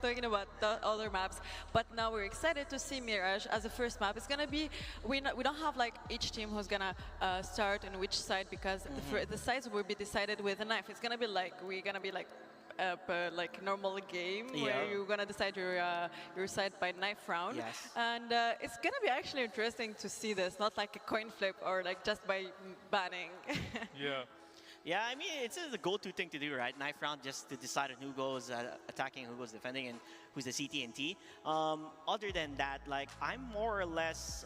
talking about the other maps, but now we're excited to see Mirage as the first map. It's gonna be we don't have like each team who's gonna start in which side because the sides will be decided with a knife. It's gonna be like we're gonna be like normal game where you're gonna decide your side by knife round. Yes. And it's gonna be actually interesting to see this, not like a coin flip or like just by banning. Yeah. Yeah, I mean, it's the go-to thing to do, right? Knife round, just to decide on who goes attacking, who goes defending, and who's the CT&T. Other than that, like, I'm more or less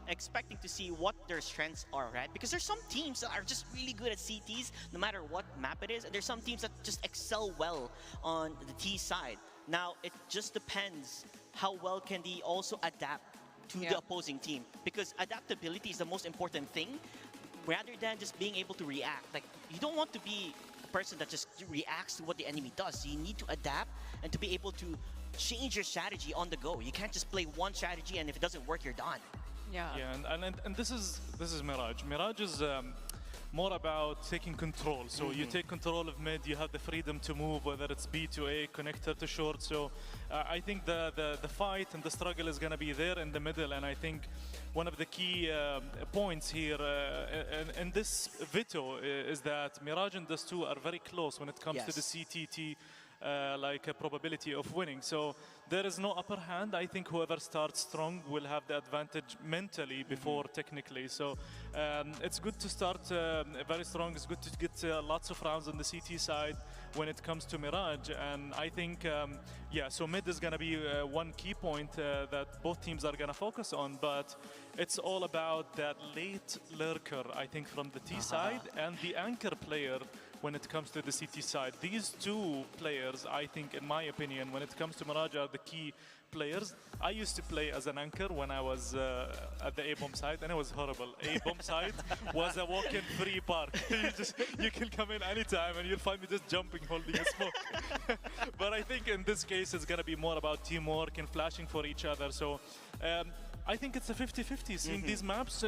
expecting to see what their strengths are, right? Because there's some teams that are just really good at CTs, no matter what map it is, and there's some teams that just excel well on the T side. Now, it just depends how well can they also adapt to the opposing team, because adaptability is the most important thing rather than just being able to react. Like, you don't want to be a person that just reacts to what the enemy does. You need to adapt and to be able to change your strategy on the go. You can't just play one strategy and if it doesn't work, you're done. Yeah. Yeah, and this is Mirage. Mirage is more about taking control. So you take control of mid, you have the freedom to move, whether it's B to A, connector to short. So I think the fight and the struggle is going to be there in the middle, and I think one of the key points here in this veto is that Mirage and Dust2 are very close when it comes to the CTT like a probability of winning. So there is no upper hand. I think whoever starts strong will have the advantage mentally before technically. So it's good to start very strong. It's good to get lots of rounds on the CT side when it comes to Mirage. And I think, yeah, so mid is going to be one key point that both teams are going to focus on. But it's all about that late lurker, I think, from the T side and the anchor player when it comes to the CT side. These two players, I think, in my opinion, when it comes to Mirage, are the key players. I used to play as an anchor when I was at the A-bomb side, and it was horrible. A-bomb side was a walk-in free park. you can come in anytime, and you'll find me just jumping, holding a smoke. But I think in this case, it's going to be more about teamwork and flashing for each other. So I think it's a 50-50. Seeing these maps,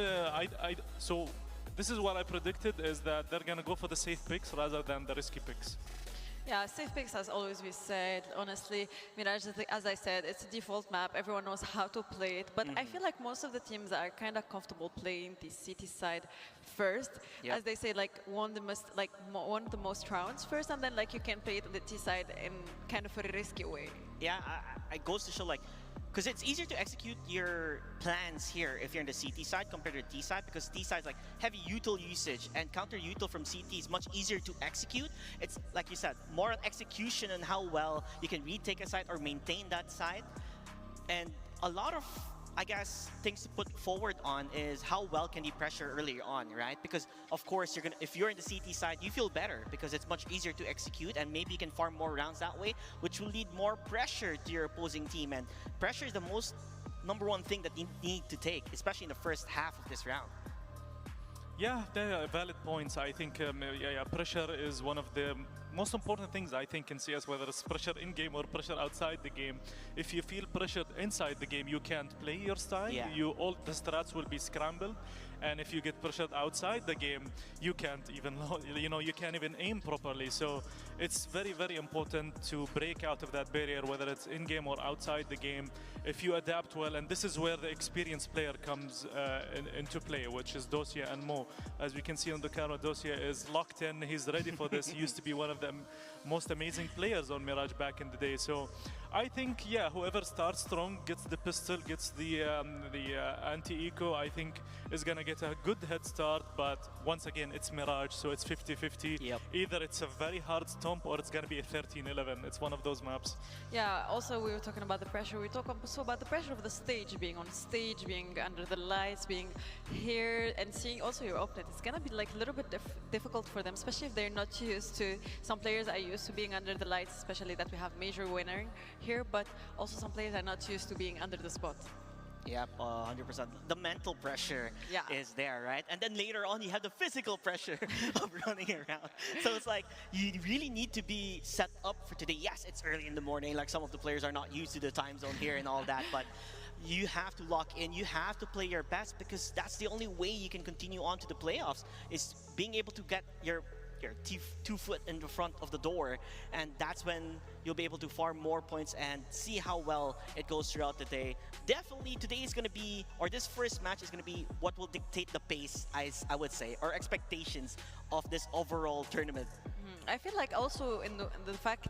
so this is what I predicted, is that they're going to go for the safe picks rather than the risky picks. Yeah, safe picks has always been said. Honestly, Mirage, as I said, it's a default map. Everyone knows how to play it. But I feel like most of the teams are kind of comfortable playing the CT side first. As they say, like won the most rounds first, and then like you can play it on the T side in kind of a risky way. Yeah, it goes to show, like, because it's easier to execute your plans here if you're in the CT side compared to the T side, because T side is like heavy util usage, and counter util from CT is much easier to execute. It's, like you said, more on execution and how well you can retake a side or maintain that side. And a lot of, I guess, things to put forward on is how well can you pressure earlier on, right? Because of course, if you're in the CT side, you feel better because it's much easier to execute, and maybe you can farm more rounds that way, which will lead more pressure to your opposing team. And pressure is the most #1 thing that you need to take, especially in the first half of this round. Yeah, they are valid points. I think pressure is one of the most important things, I think, in CS, whether it's pressure in-game or pressure outside the game. If you feel pressured inside the game, you can't play your style. All the strats will be scrambled. And if you get pressured outside the game, you can't even, you can't even aim properly. So it's very, very important to break out of that barrier, whether it's in-game or outside the game. If you adapt well, and this is where the experienced player comes into play, which is Dosia and Mo. As we can see on the camera, Dosia is locked in. He's ready for this. He used to be one of the most amazing players on Mirage back in the day. So I think, yeah, whoever starts strong, gets the pistol, gets the anti-eco, I think is going to get a good head start. But once again, it's Mirage, so it's 50-50. Either it's a very hard stomp or it's going to be a 13-11. It's one of those maps. Yeah, also we were talking about the pressure. We talk also about the pressure of the stage, being on stage, being under the lights, being here, and seeing also your opponent. It's going to be like a little bit difficult for them, especially if they're not used to. Some players are used to being under the lights, especially that we have major winner here, but also some players are not used to being under the spot. Yep, 100%. The mental pressure is there, right? And then later on, you have the physical pressure of running around. So it's like, you really need to be set up for today. Yes, it's early in the morning, like some of the players are not used to the time zone here and all that, but you have to lock in, you have to play your best, because that's the only way you can continue on to the playoffs, is being able to get your your 2 foot in the front of the door, and that's when you'll be able to farm more points and see how well it goes throughout the day. Definitely today is going to be, or this first match is going to be what will dictate the pace, I would say, or expectations of this overall tournament. I feel like also in the fact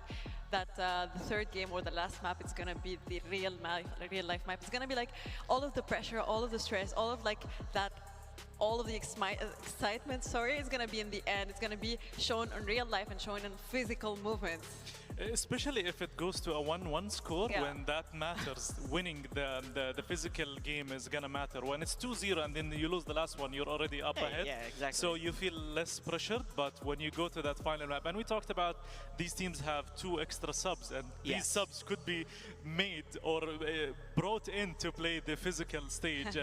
that the third game or the last map is gonna be the real life map. It's gonna be like all of the pressure, all of the stress, all of like that, all of the excitement. Sorry, is gonna be in the end. It's gonna be shown in real life and shown in physical movements. Especially if it goes to a 1-1 score, Yeah. when that matters. Winning the physical game is gonna matter. When it's 2-0 and then you lose the last one, you're already up ahead. Yeah, exactly. So you feel less pressured, but when you go to that final map, and we talked about these teams have 2 extra subs, and these Yes. subs could be made or brought in to play the physical stage.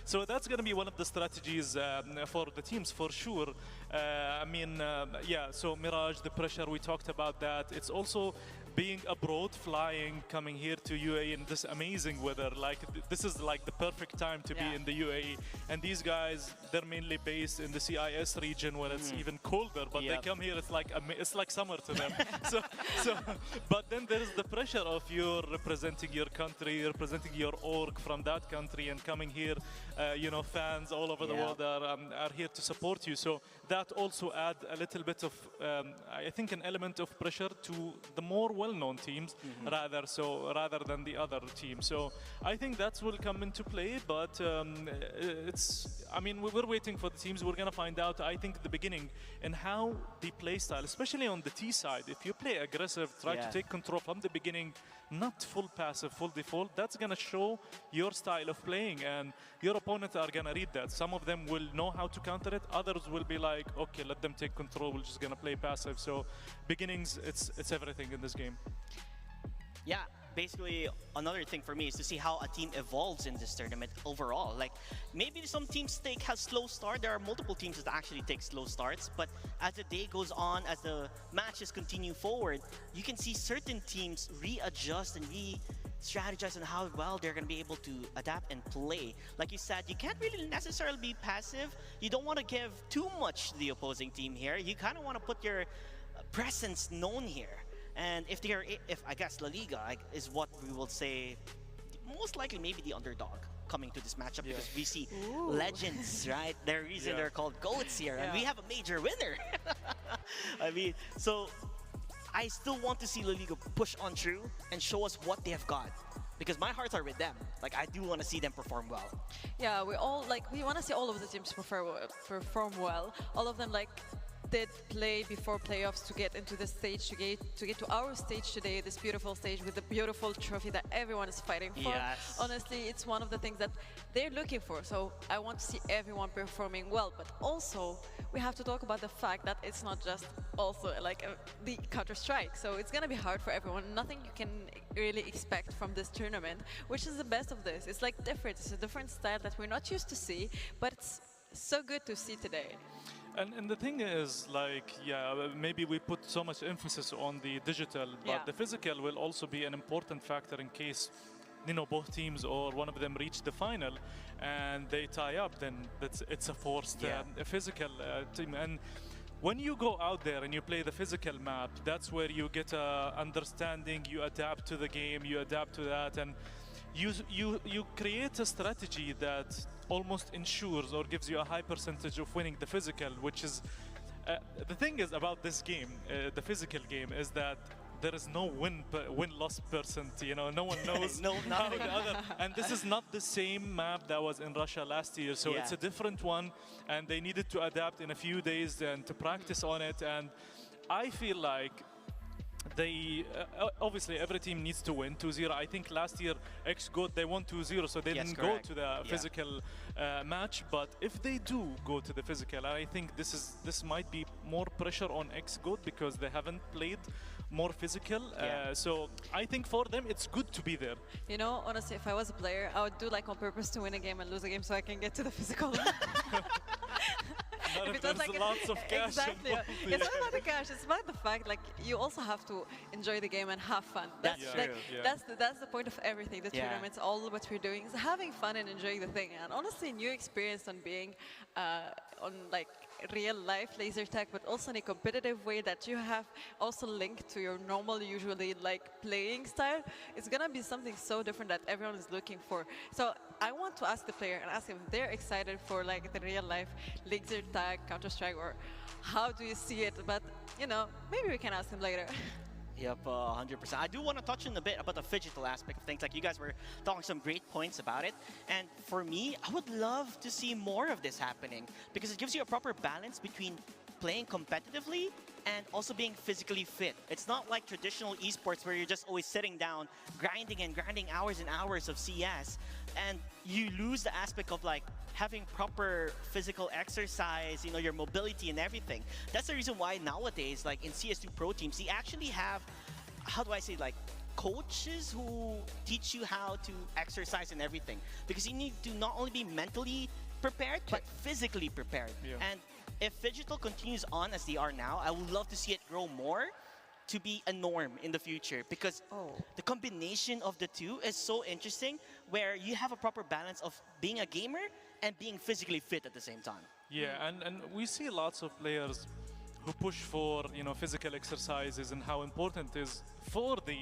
So that's gonna be one of the strategies for the teams for sure. I mean, yeah, so Mirage, the pressure, we talked about that. It's also being abroad, flying, coming here to UAE in this amazing weather. Like, this is like the perfect time to be Yeah. in the UAE. And these guys, they're mainly based in the CIS region where it's even colder, but they Yep. come here, it's like summer to them. so, but then there is the pressure of you representing your country, representing your org from that country, and coming here, you know, fans all over the Yeah. world are here to support you. So that also add a little bit of, I think, an element of pressure to the more well-known teams, rather than the other team. So I think that will come into play. But I mean, we're waiting for the teams. We're gonna find out, I think, at the beginning, and how the play style, especially on the T side. If you play aggressive, try to Yeah. take control from the beginning, not full passive, full default, that's gonna show your style of playing, and your opponents are gonna read that. Some of them will know how to counter it. Others will be like, okay, let them take control. We're just gonna play passive. So beginnings, it's everything in this game. Yeah, basically another thing for me is to see how a team evolves in this tournament overall. Like, maybe some teams take a slow start. There are multiple teams that actually take slow starts, but as the day goes on, as the matches continue forward, you can see certain teams readjust and strategize on how well they're going to be able to adapt and play. Like you said, you can't really necessarily be passive. You don't want to give too much to the opposing team here. You kind of want to put your presence known here. And if I guess La Liga is what we will say, most likely maybe the underdog coming to this matchup, because we see legends, right? Their reason they're called GOATs here, and we have a major winner. I mean, so I still want to see La Liga push on through and show us what they have got, because my hearts are with them. Like, I do want to see them perform well. Yeah, we want to see all of the teams perform well. All of them did play before playoffs to get into the stage, to get to our stage today, this beautiful stage with the beautiful trophy that everyone is fighting for. Yes. Honestly, it's one of the things that they're looking for. So I want to see everyone performing well, but also we have to talk about the fact that it's not just also the Counter-Strike. So it's gonna be hard for everyone. Nothing you can really expect from this tournament, which is the best of this. It's like different. It's a different style that we're not used to see, but it's so good to see today. And the thing is, like, yeah, maybe we put so much emphasis on the digital, but Yeah. the physical will also be an important factor in case, you know, both teams or one of them reach the final and they tie up, then it's a forced physical team. And when you go out there and you play the physical map, that's where you get a understanding, you adapt to the game, you adapt to that, and you create a strategy that almost ensures or gives you a high percentage of winning the physical, which is the thing is about this game, the physical game, is that there is no win-loss percent. You know, no one knows No, how nothing. the other. And this is not the same map that was in Russia last year, so it's a different one, and they needed to adapt in a few days and to practice on it. And I feel like they obviously every team needs to win 2-0. I think last year XGOAT they won 2-0, so they Yes, didn't correct. go to the physical match. But if they do go to the physical, I think this might be more pressure on XGOAT because they haven't played more physical. So I think for them it's good to be there. You know, honestly, if I was a player, I would do on purpose to win a game and lose a game so I can get to the physical. Not If if it was there's lots of cash exactly. involved, It's not about the cash. It's about the fact you also have to enjoy the game and have fun. That's true, yeah. That's the point of everything. The Yeah. tournaments, all what we're doing is having fun and enjoying the thing. And honestly, new experience on being on real life laser tag, but also in a competitive way that you have also linked to your normal, usually like playing style, it's gonna be something so different that everyone is looking for. So I want to ask the player and ask them if they're excited for like the real life laser tag, Counter-Strike, or how do you see it? But you know, maybe we can ask them later. Yep, 100%. I do want to touch on a bit about the phygital aspect of things. Like you guys were talking some great points about it. And for me, I would love to see more of this happening because it gives you a proper balance between playing competitively and also being physically fit. It's not like traditional esports where you're just always sitting down, grinding and grinding hours and hours of CS, and you lose the aspect of like having proper physical exercise, you know, your mobility and everything. That's the reason why nowadays, like in CS2 Pro teams, they actually have, how do I say, like coaches who teach you how to exercise and everything. Because you need to not only be mentally prepared, but physically prepared. Yeah. And if Phygital continues on as they are now, I would love to see it grow more to be a norm in the future because the combination of the two is so interesting where you have a proper balance of being a gamer and being physically fit at the same time. Yeah, and we see lots of players who push for, you know, physical exercises and how important it is for the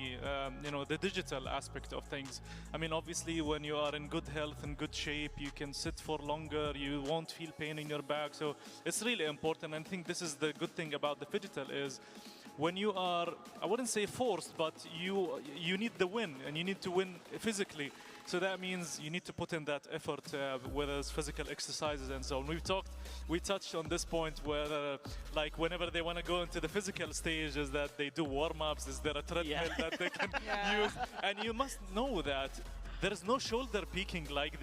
you know, the digital aspect of things. I mean, obviously when you are in good health and good shape, you can sit for longer, you won't feel pain in your back, so it's really important. And I think this is the good thing about the Phygital is when you are, I wouldn't say forced, but you need the win and you need to win physically. So that means you need to put in that effort, whether it's physical exercises and so on. We touched on this point where, like, whenever they want to go into the physical stage, is that they do warm-ups, is there a treadmill that they can use? And you must know that there is no shoulder peaking like